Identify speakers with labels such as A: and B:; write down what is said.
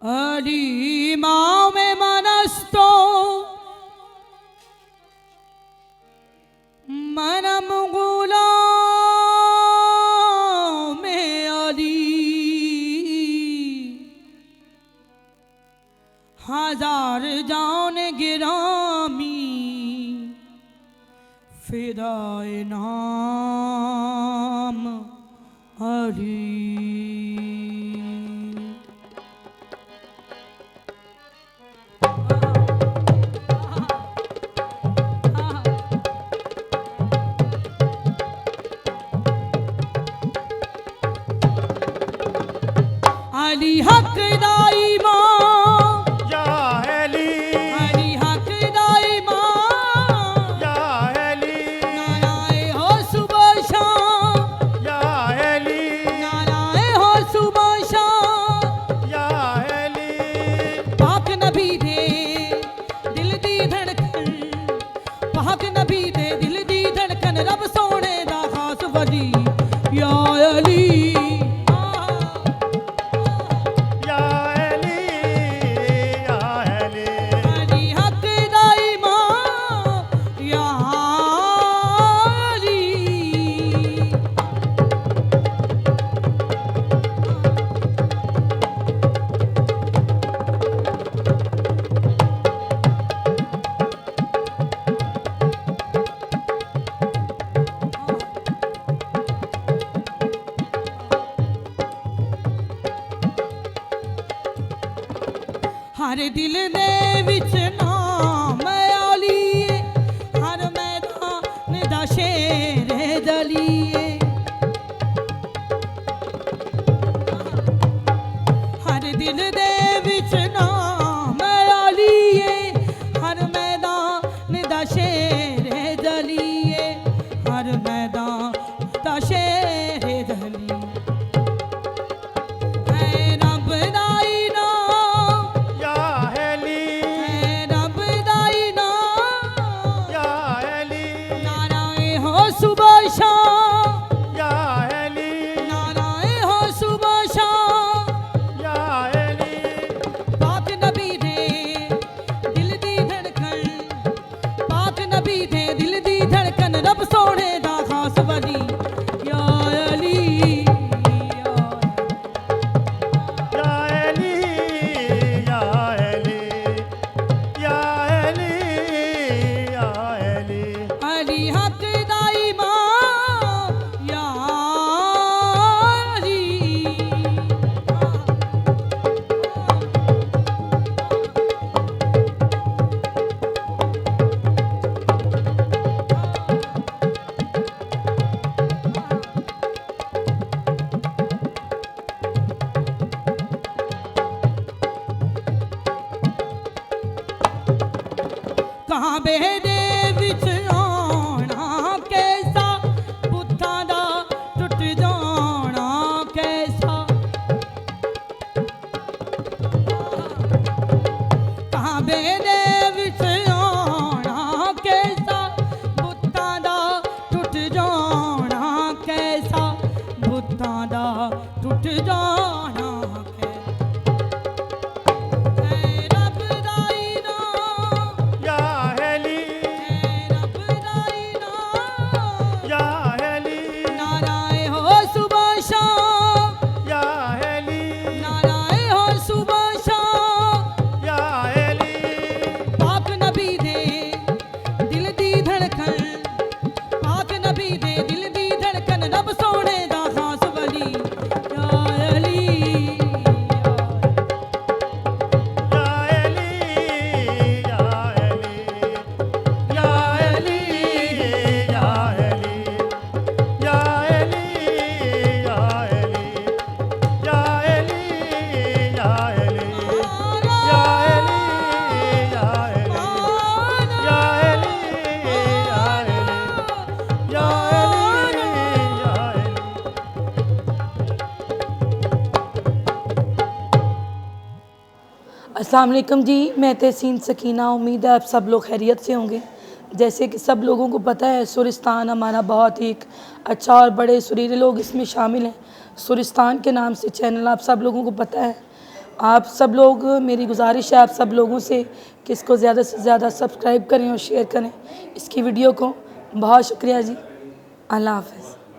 A: अली माँ में मनस्तो मनम गुलाम में अली हजार जान गिरामी फिदाए नाम अली। अली हक दाई माँ
B: या अली,
A: अली हक दाई माँ
B: या अली,
A: नाराए हो सुबह शाम
B: या अली,
A: नाराए हो सुबह शाम
B: या अली,
A: पाक नबी दे दिल दी धड़कन पाक नबी दे दिल दी धड़कन रब सोने दा खास वली या अली।
B: या अली, या अली,
A: अली हक दाई माँ या अली। हर दिल दे विच नाम अली हर मैदान दा शेर दलीए हर दिल दे विच नाम अली हर मैदान दा शेर दलीए हर मैदान दा शेर दलीए रब दाई नाम
B: या अली,
A: रब दाई नाम
B: या अली,
A: नाराए हो सुबह शाम
B: या अली,
A: नाराए हो सुबह शाम
B: या अली,
A: पाक नबी दे दिल दी धड़कन पाक नबी दे दिल दी धड़कन रब सोने दा खास वली या अली
B: या अली, या अली, या अली, या अली,
A: अली हक दाई माँ या अली। काबे दे विच आना कैसा बुद्धां दा टुट जाना कैसा काबे दे विच आना कैसा बुद्धां दा टुट जाना कैसा बुद्धां दा टुट जाना रब दाई नाम
B: या अली,
A: रब दाई नाम
B: या अली,
A: नाराए हो सुबह शाम
B: या अली,
A: नाराए हो सुबह शाम
B: या अली,
A: पाक नबी दे दिल दी धड़कन पाक नबी दे दिल दी धड़कन रब सोने दा खास वली या अली
B: या अली, या अली, या अली, या अली, या अली, या अली, या अली, या अली, या अली, या अली, या अली, या अली, या अली।
C: अस्सलाम वालेकुम जी, मैं तहसीन सकीना। उम्मीद है आप सब लोग खैरियत से होंगे। जैसे कि सब लोगों को पता है, सुरिस्तान हमारा बहुत ही अच्छा और बड़े सुरीले लोग इसमें शामिल हैं। सुरिस्तान के नाम से चैनल आप सब लोगों को पता है। आप सब लोग, मेरी गुजारिश है आप सब लोगों से कि इसको ज़्यादा से ज़्यादा सब्सक्राइब करें और शेयर करें इसकी वीडियो को। बहुत शुक्रिया जी। अल्लाह हाफ़िज़।